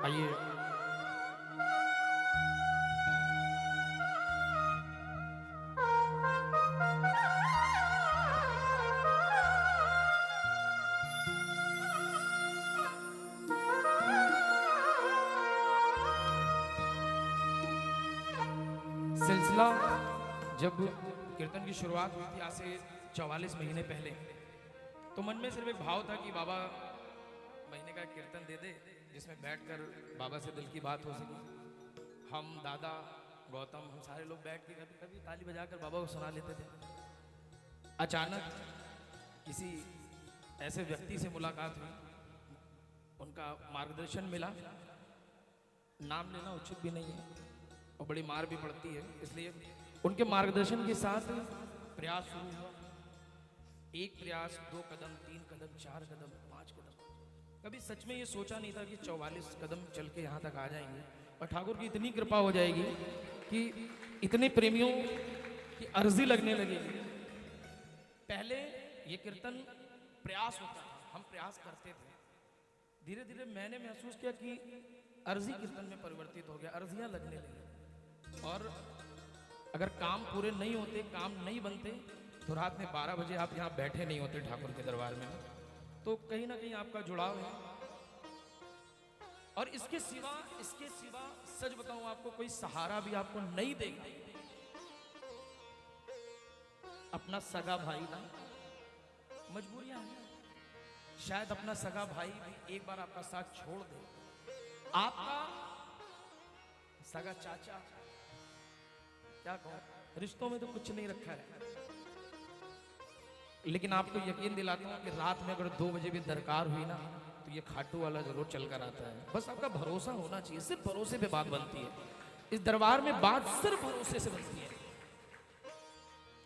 आइए। सिलसिला जब कीर्तन की शुरुआत हुई थी आज से 44 महीने पहले, तो मन में सिर्फ एक भाव था कि बाबा महीने का कीर्तन दे दे जिसमें बैठकर बाबा से दिल की बात हो सके। हम दादा गौतम हम सारे लोग बैठ के कभी कभी ताली बजाकर बाबा को सुना लेते थे। अचानक किसी ऐसे व्यक्ति से मुलाकात हुई, उनका मार्गदर्शन मिला। नाम लेना उचित भी नहीं है और बड़ी मार भी पड़ती है, इसलिए उनके मार्गदर्शन के साथ प्रयास शुरू हुआ। एक प्रयास, 2 कदम, 3 कदम, 4 कदम, 5 कदम। कभी सच में ये सोचा नहीं था कि 44 कदम चल के यहाँ तक आ जाएंगे और ठाकुर की इतनी कृपा हो जाएगी कि इतने प्रेमियों की अर्जी लगने लगेगी। पहले ये कीर्तन प्रयास होता था, हम प्रयास करते थे। धीरे धीरे मैंने महसूस किया कि अर्जी कीर्तन में परिवर्तित हो गया, अर्जियां लगने लगी। और अगर काम पूरे नहीं होते, काम नहीं बनते, तो रात में 12 बजे आप यहाँ बैठे नहीं होते ठाकुर के दरबार में। तो कहीं ना कहीं आपका जुड़ाव है। और इसके सिवा सच बताऊं आपको, कोई सहारा भी आपको नहीं देगा। अपना सगा भाई ना, मजबूरियां हैं। शायद अपना सगा भाई भी एक बार आपका साथ छोड़ दे। आपका सगा चाचा, क्या कहूं, रिश्तों में तो कुछ नहीं रखा है। लेकिन आपको यकीन दिलाता हूं कि रात में अगर 2 बजे भी दरकार हुई ना, तो ये खाटू वाला जरूर चल कर आता है। बस आपका भरोसा होना चाहिए, सिर्फ भरोसे पे बात बनती है। इस दरबार में बात सिर्फ भरोसे से बनती है।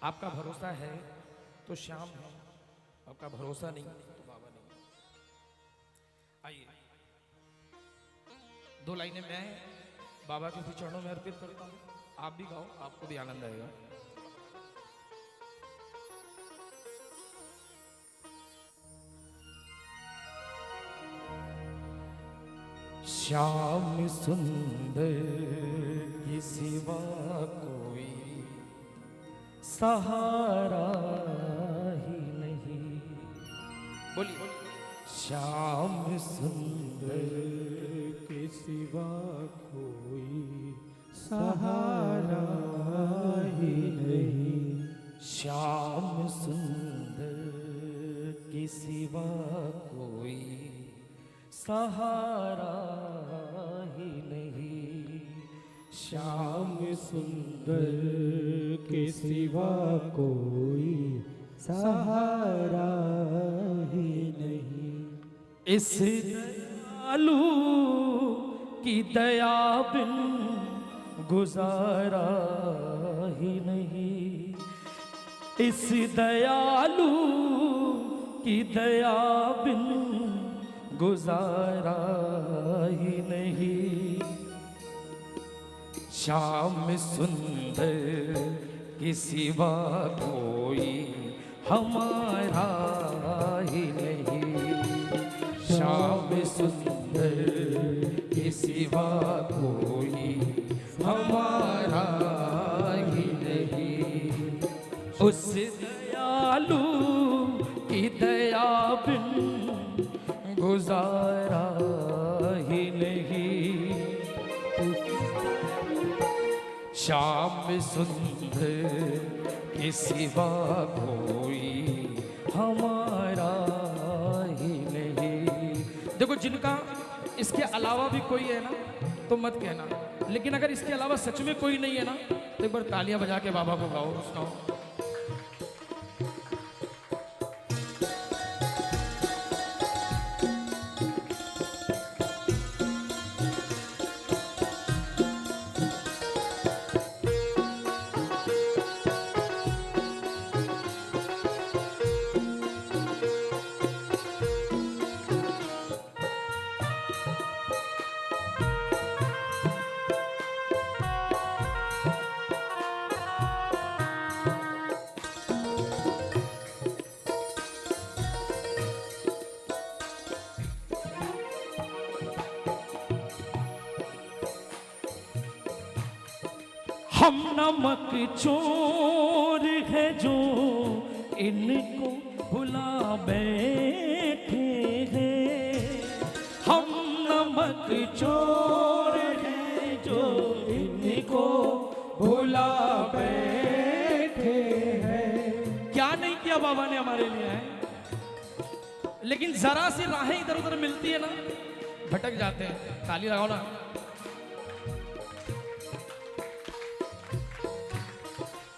आपका भरोसा है तो श्याम है, आपका भरोसा नहीं तो बाबा नहीं। आइए 2 लाइनें मैं बाबा के चरणों में अर्पित करता हूँ। आप भी गाओ, आपको भी आनंद आएगा। श्याम सुंदर की सिवा कोई सहारा ही नहीं। बोलिए। श्याम सुंदर के सिवा कोई सहारा ही नहीं। श्याम सुंदर के सिवा कोई सहारा ही नहीं। श्याम सुंदर के सिवा कोई सहारा ही नहीं। इस दयालु की दया बिन गुजारा ही नहीं। इस दयालु की दया बिन गुजारा ही नहीं। श्याम सुंदर के सिवा कोई हमारा ही नहीं। श्याम सुंदर के सिवा कोई हमारा ही नहीं। उस दयालु की दया बिन गुजारा ही नहीं। श्याम सुंदर के सिवा कोई हमारा ही नहीं। देखो, जिनका इसके अलावा भी कोई है ना तो मत कहना, लेकिन अगर इसके अलावा सच में कोई नहीं है ना तो एक बार तालियां बजा के बाबा को गाओ, सुनाओ। हम नमक चोर है जो इनको भुला बैठे हैं। हम नमक चोर है जो इनको भुला बैठे हैं। क्या नहीं किया बाबा ने हमारे लिए है, लेकिन जरा सी राहें इधर उधर मिलती है ना, भटक जाते हैं। ताली लगाओ ना।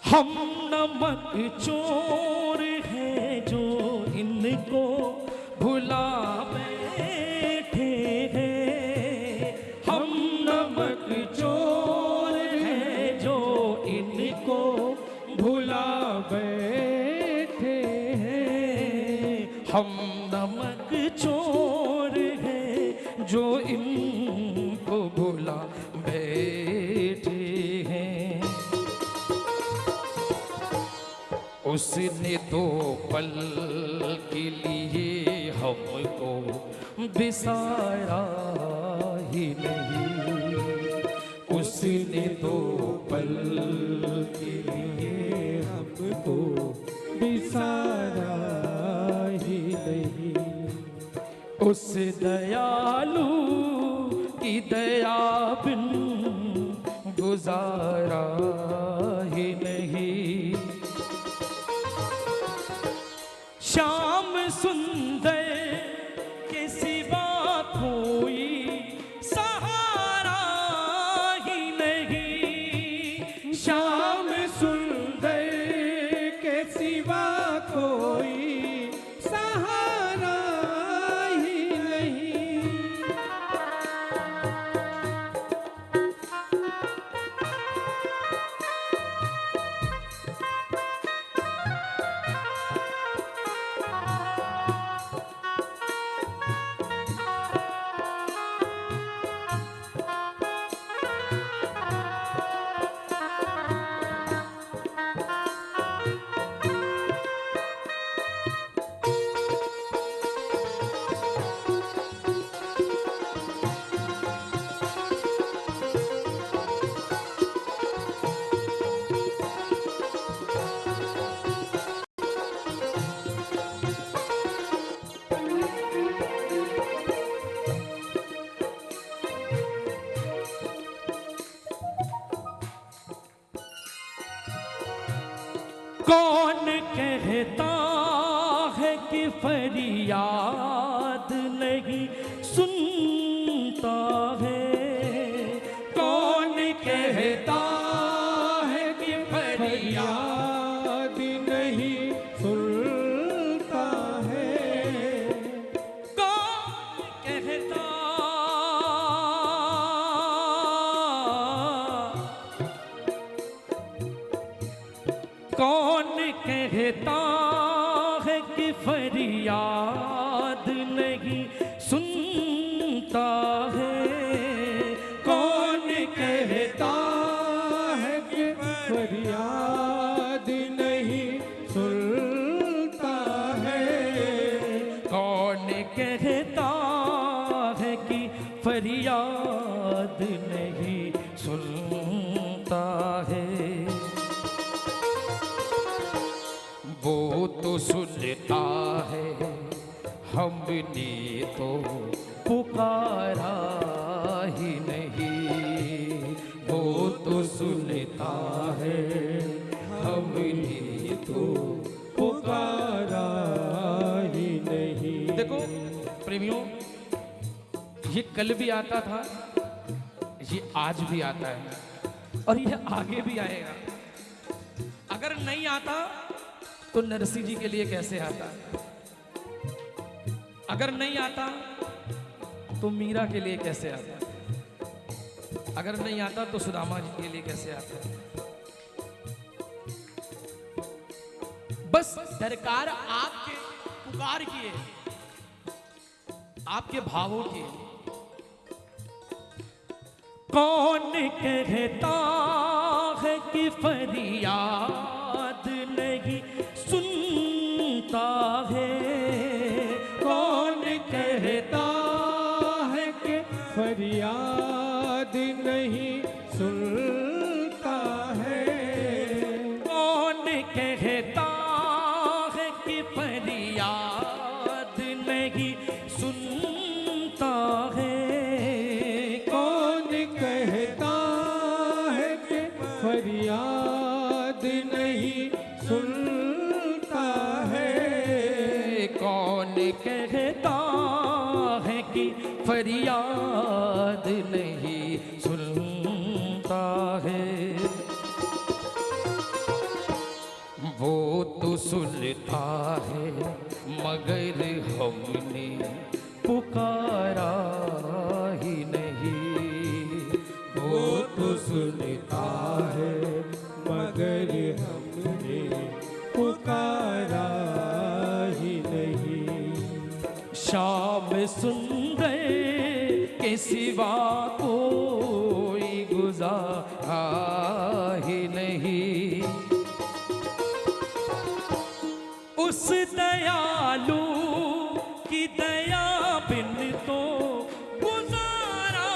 हम नमक चोर है जो इनको भुला बैठे हैं। हम नमक चोर है जो इनको भुला बैठे हैं। हम नमक चोर है जो इनको भुला बैठे हैं। उसने दो पल के लिए हमको बिसारा ही नहीं। उसने दो पल के लिए हमको बिसारा ही नहीं। उस दयालु की दया बिन गुजारा ही नहीं। श्याम सुंदर के सिवा कोई सहारा ही नहीं। श्याम सुंदर के सिवा कोई सहारा ही नहीं। कौन कहता है कि फरियाद नहीं सुनता है। कौन कहता है कि फरियाद नहीं सुनता है। कौन कहता कौन कहता है कि फरियाद नहीं सुनता है। कौन कहता है कि फरियाद नहीं सुनता है। कौन कहता है कि फरियाद नहीं सुनता है। वो तो सुनता है, हमने तो पुकारा ही नहीं। वो तो सुनता है, हमने तो पुकारा ही नहीं। देखो प्रेमियों, ये कल भी आता था, ये आज भी आता है, और ये आगे भी आएगा। अगर नहीं आता तो नरसिंह जी के लिए कैसे आता? अगर नहीं आता तो मीरा के लिए कैसे आता? अगर नहीं आता तो सुदामा जी के लिए कैसे आता? बस दरकार आपके पुकार की है, आपके भावों की है। कौन कहता है कि फरियाद नहीं सुनता है। कौन कहता है कि फरियाद नहीं सुनता है। की फरियाद नहीं सुनता है। वो तो सुनता है मगर हमने पुकारा ही नहीं। वो तो सुनता है मगर हमने पुकारा ही नहीं। शाम सुंदर के सिवा कोई गुजारा ही नहीं। उस दयालु की दया बिन तो गुजारा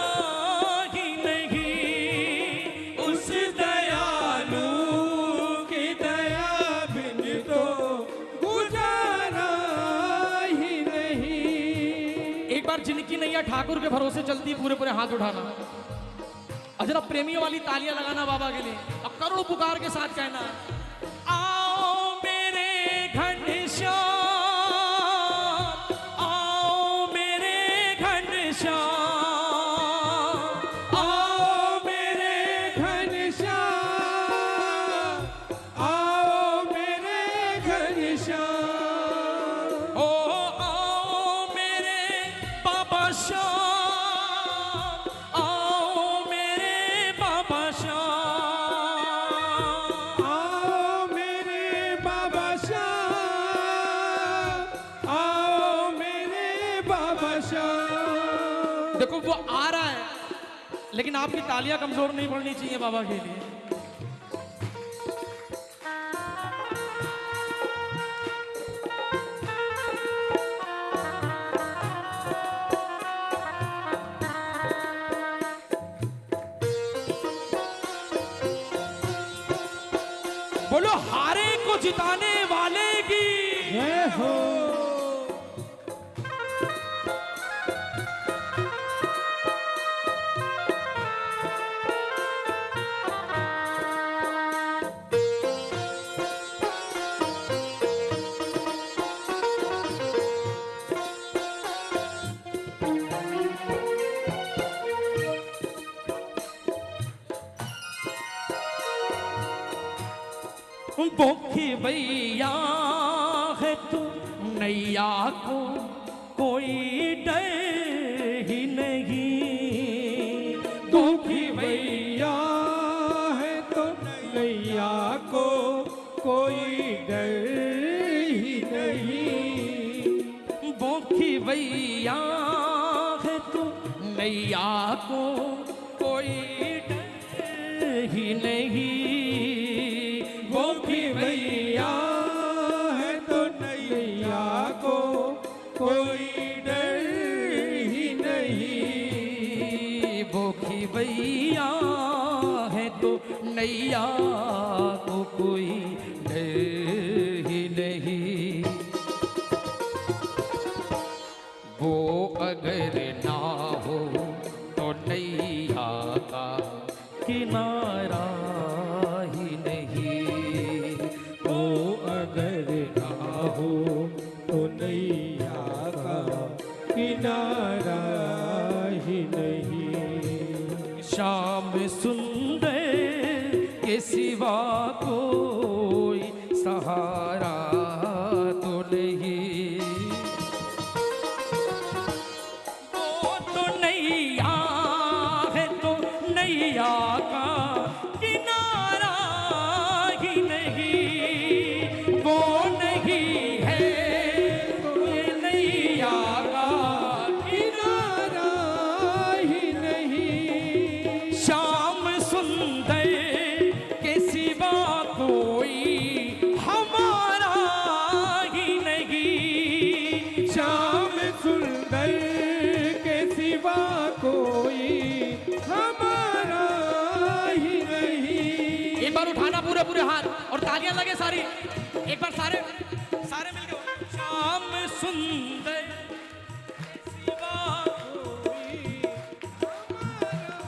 ही नहीं। उस दयालु की दया बिन तो गुजारा ही नहीं। एक बार जिनकी नैया ठाकुर के भरोसे चलती, पूरे पूरे हाथ उठाना और जरा प्रेमियों वाली तालियां लगाना बाबा के लिए और करोड़ पुकार के साथ कहना, आओ मेरे घनश्याम, आओ मेरे घनश्याम, आओ मेरे घनश्याम, आओ मेरे घनश्याम। ओ आओ मेरे बाबा श्याम, आओ मेरे बाबा श्याम, आओ मेरे बाबा श्याम, आओ मेरे बाबा श्याम। देखो वो आ रहा है, लेकिन आपकी तालियां कमजोर नहीं पड़नी चाहिए बाबा के लिए। बोलो हारे को जिताने वाले की। जय हो। बोखी भैया है तू नैया को कोई डर ही नहीं। दुखी भैया है तो नैया को कोई डर ही नहीं। बोखी भैया है तू नैया को कोई डर ही नहीं। दुखी भैया है तो नैया को कोई डर ही नहीं। बोखी भैया है तो नैया को कोई डर ही नहीं। वो अगर ना हो तो नैया का किनारा ही नहीं। वो अगर ना हो तो नैया का किनारा ही नहीं। शाम सुंदर के सिवा कोई सहारा तो नहीं। वो तो नैया है तो नैया का किनारा ही नहीं। वो नहीं है तो ये नैया का किनारा ही नहीं। श्याम सुंदर के सिवा कोई हमारा ही नहीं। श्याम सुंदर के सिवा कोई हमारा ही नहीं। एक बार उठाना पूरे पूरे हाथ और तालियां लगे सारी। एक बार सारे सारे मिलके श्याम सुंदर के सिवा कोई हमारा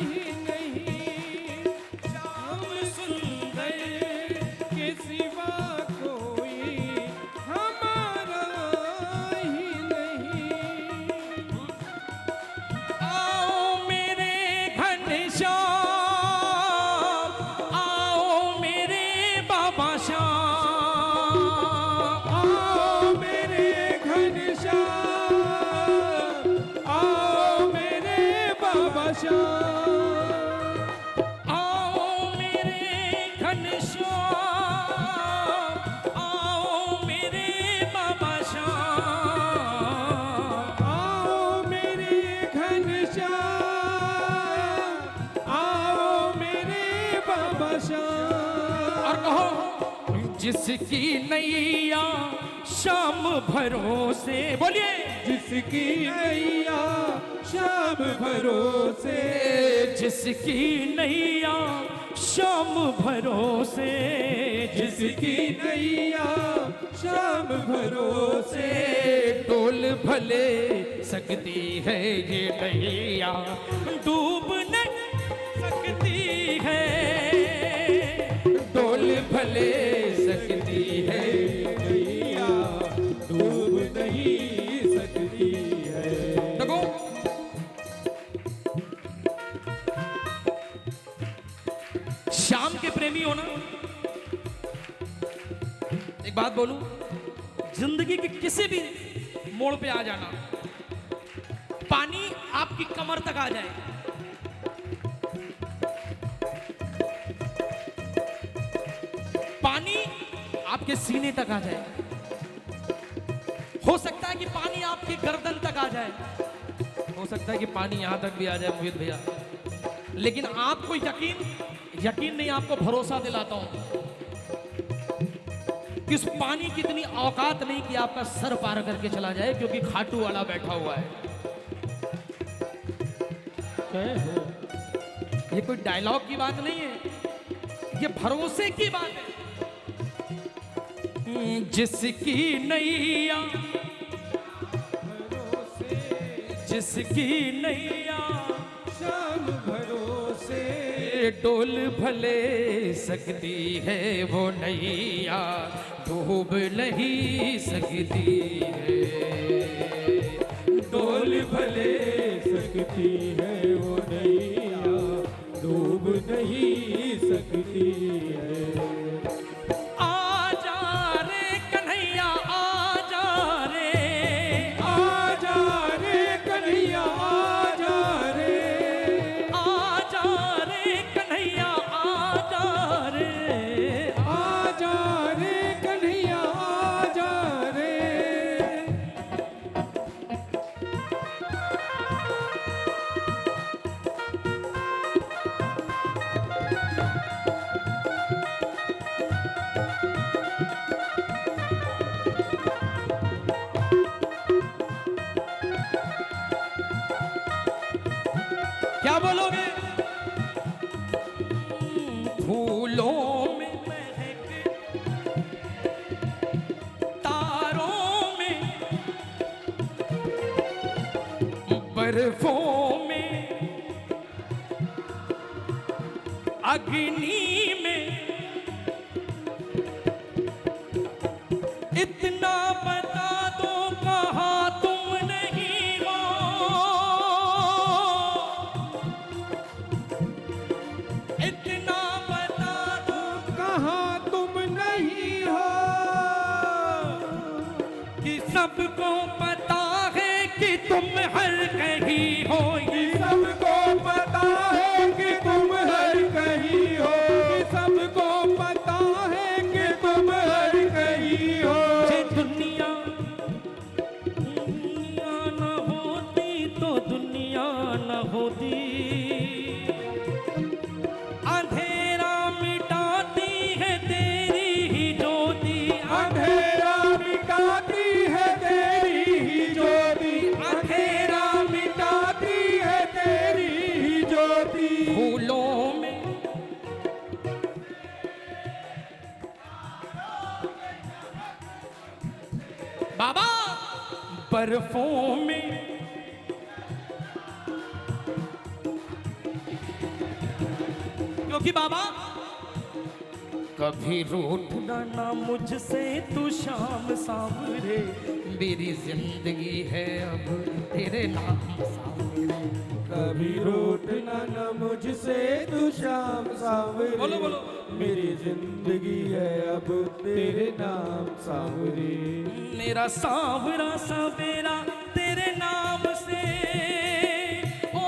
ही नहीं। श्याम सुंदर के सिवा कोई हमारा ही नहीं। श्याम, आओ मेरे घनश्याम, आओ मेरे बाबा श्याम, आओ मेरे घनश्याम, आओ मेरे बाबा श्याम। और कहो जिसकी नैया शाम भरोसे, बोलिए जिसकी नैया श्याम भरोसे, जिसकी नैया शाम भरोसे, जिसकी नैया श्याम भरोसे, डोल भले सकती है ये नैया, डूब नहीं सकती है, डोल भले सकती है नैया डूब नहीं सकती है। देखो शाम के प्रेमी हो ना, एक बात बोलूं, जिंदगी के किसी भी मोड़ पे आ जाना, पानी आपकी कमर तक आ जाए, पानी आपके सीने तक आ जाए, हो सकता है कि पानी आपकी गर्दन तक आ जाए, हो सकता है कि पानी यहां तक भी आ जाए मोहित भैया, लेकिन आपको यकीन नहीं, आपको भरोसा दिलाता हूं कि उस पानी की इतनी औकात नहीं कि आपका सर पार करके चला जाए, क्योंकि खाटू वाला बैठा हुआ है। ये कोई डायलॉग की बात नहीं है, ये भरोसे की बात है। जिसकी नैया, जिसकी नैया श्याम भरोसे, डोल भले सकती है वो नैया, डूब नहीं सकती है, डोल भले सकती है वो नैया, डूब नहीं सकती है। आजा रे कन्हैया आजा रे, आजा रे कन्हैया आजा रे, आजा रे कन्हैया आजा रे, आजा रे कन्हैया आजा रे। क्या बोलोगे? फूलों में महक, तारों में, बर्फों में, अग्नि में, इतना बता दो कहाँ तुम नहीं हो, इतना बता दो कहाँ तुम नहीं हो, कि सबको पता है कि तुम हर कहीं हो, कि सबको पता है कि तुम हर कहीं हो, कि सबको पता है कि तुम हर कहीं हो। ये दुनिया दुनिया न होती तो दुनिया न होती, अंधेरा मिटाती है तेरी ही ज्योति, अंधेरा मिटाती है तेरी ही ज्योति, अंधेरा मिटाती है तेरी ही ज्योति। फूलों में, बाबा बर्फों में, क्योंकि बाबा कभी रूठना ना मुझसे तू शाम सांवरे, मेरी जिंदगी है अब तेरे नाम सांवरे, कभी रूठना न मुझसे तू श्याम सांवरे, बोलो, बोलो। मेरी जिंदगी है अब तेरे नाम सांवरे। मेरा सांवरा सवेरा तेरे नाम से, ओ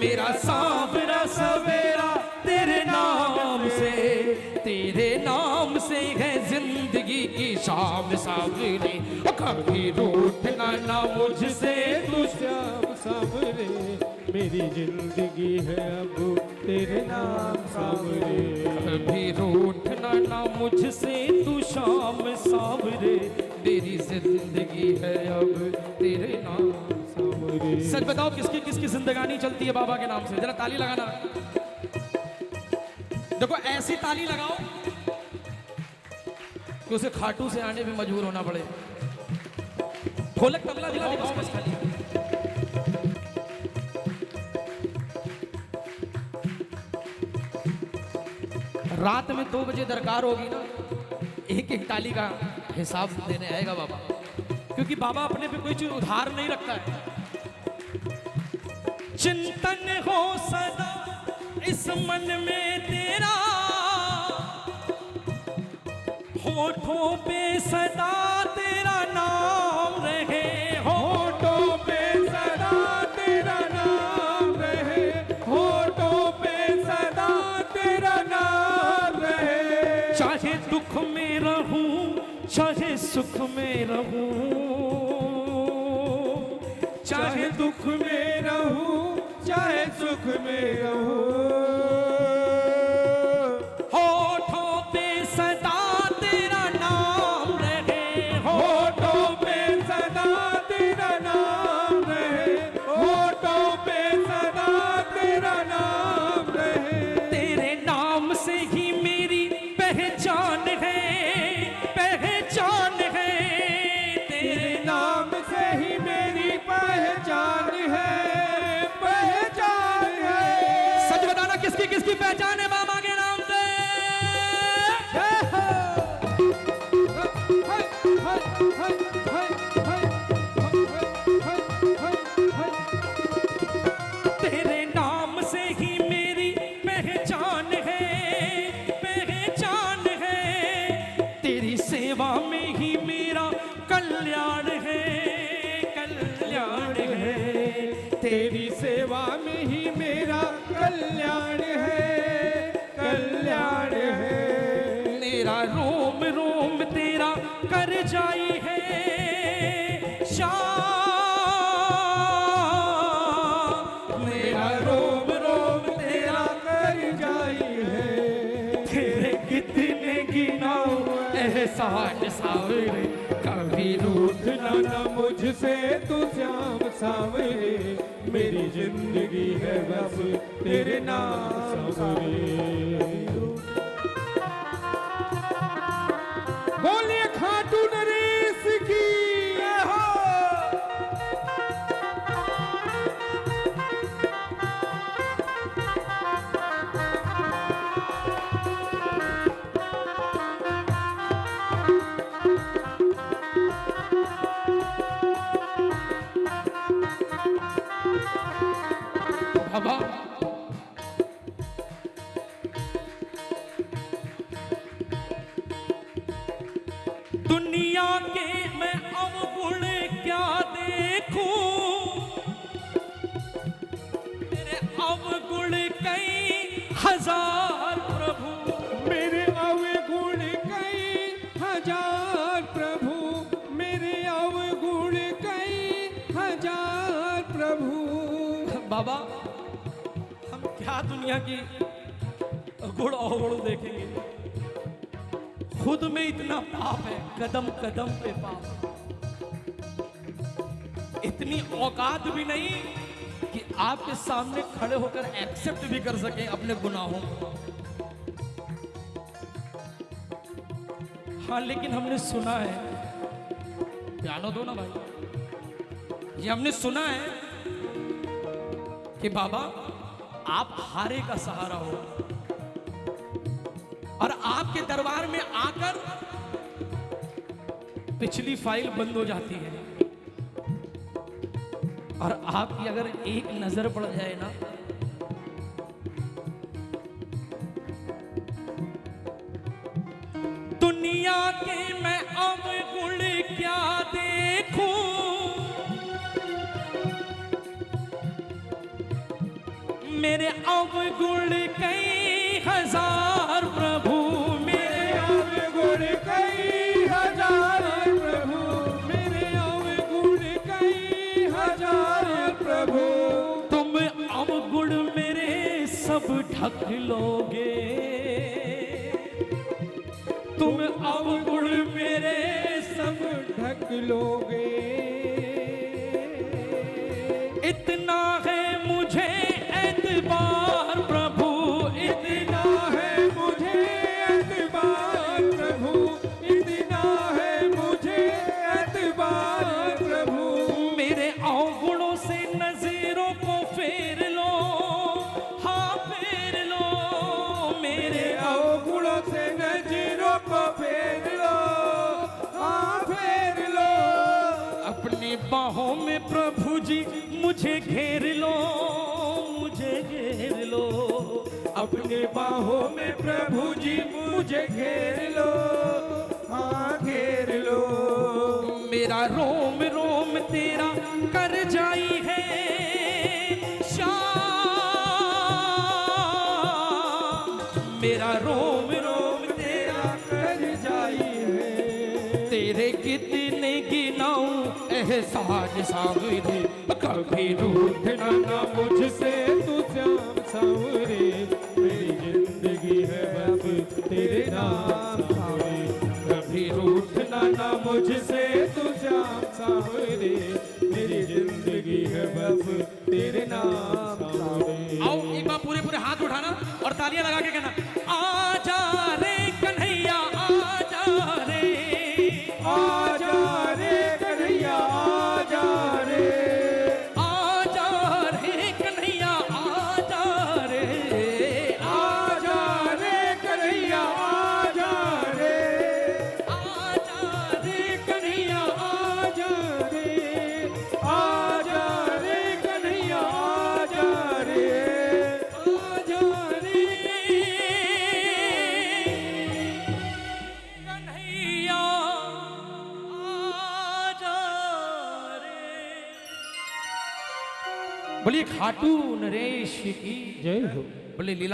मेरा सांवरा सवेरा तेरे नाम से है जिंदगी की शाम सावरे, कभी रूठना ना मुझसे तू श्याम सावरे, मेरी जिंदगी है अब तेरे नाम सावरे। कभी रूठना ना मुझसे तू शाम सावरे, मेरी जिंदगी है अब तेरे नाम सावरे। सच बताओ किसकी किसकी जिंदगानी चलती है बाबा के नाम से? जरा ताली लगाना। देखो ऐसी ताली लगाओ कि उसे खाटू से आने पे मजबूर होना पड़े। ढोलक तबला दिला दे बस खाली। रात में 2 बजे दरकार होगी ना, एक एक ताली का हिसाब देने आएगा बाबा, क्योंकि बाबा अपने पे कोई चीज उधार नहीं रखता है। चिंतन हो सदा इस मन में तेरा, होठों पे सदा तेरा नाम रहे, होठों पे सदा तेरा नाम रहे, होठों पे सदा तेरा नाम रहे। चाहे दुख में रहूं चाहे सुख में रहूं, चाहे दुख में रहूं चाहे सुख में रहूं, होठों पे सदा तेरा नाम रहे, होठों पे सदा तेरा नाम रहे, होठों पे सदा तेरा नाम रहे। तेरे नाम से ही मेरी पहचान है, पहचान है। तेरे नाम से ही मेरी पहचान है, पहचान है। सच बताना किसकी किसकी पहचान है बाबा के नाम से? तेरे नाम से ही मेरी पहचान है, पहचान है। तेरी सेवा में ही मेरा कल्याण है, कल्याण है। तेरी सेवा में ही मेरा कल्याण है, कल्याण है। मेरा रोम रोम तेरा कर जाई है श्याम, मेरा रोम रोम तेरा कर जाई है। तेरे कितने गिनाओ एहसान सावरे, कभी रूठना ना मुझसे तू श्याम सावरे, मेरी जिंदगी है बस तेरे नाम सावरे। बोलिए खाटू नरेश की हो। बाबा दुनिया के मैं अवगुण क्या देखूं, मेरे अवगुण कई हजार प्रभु, मेरे अवगुण कई हजार प्रभु, मेरे अवगुण कई हजार प्रभु। बाबा हम क्या दुनिया की गुण अवगुण देखेंगे? खुद में इतना पाप है, कदम कदम पे पाप। इतनी औकात भी नहीं कि आपके सामने खड़े होकर एक्सेप्ट भी कर सके अपने गुनाहों को। हाँ लेकिन हमने सुना है, जानो दो ना भाई, ये हमने सुना है कि बाबा आप हारे का सहारा हो और आपके दरबार में आकर पिछली फाइल बंद हो जाती है और आपकी अगर एक नजर पड़ जाए ना, दुनिया के मैं अवगुण क्या देखूं, मेरे अवगुण कई हजार प्रभु, मेरे अवगुण कई हजार प्रभु, मेरे अवगुण कई हजार प्रभु। तुम अवगुण मेरे सब ढक लोगे, तुम अवगुण मेरे सब ढक लोगे। इतना है मुझे एतबार प्रभु, इतना है मुझे एतबार प्रभु, इतना है मुझे एतबार प्रभु। मेरे अवगुणों से नजरों को फेर लो, हाँ फेर लो, मेरे अवगुणों से नजरों को फेर लो, हाँ फेर लो। अपनी बाहों में प्रभु जी मुझे घेर लो, मुझे घेर लो, अपने बाहों में प्रभु जी मुझे घेर लो, हाँ घेर लो। मेरा रोम रोम तेरा कर जाई है श्याम, मेरा रोम रोम तेरा कर जाई है। तेरे कितने गिनाऊं एहसान सावरे, कभी रूठना ना मुझसे तू श्याम सांवरे, मेरी जिंदगी है बस तेरे नाम सांवरे। कभी रूठना ना मुझसे तू श्याम सांवरे, मेरी जिंदगी है बस तेरे नाम सांवरे। आओ एक बार पूरे पूरे हाथ उठाना और तालियां लगा के कहना, आजा रे कन्हैया आजा रे, आजा रे कन्हैया आजा रे, आजा रे कन्हैया आजा रे, आजा रे कन्हैया आजा रे, आजा रे कन्हैया आजा रे, आजा रे कन्हैया आजा रे, आजा रे कन्हैया आजा रे। बोलिए खाटू नरेश की जय हो। बोले लीला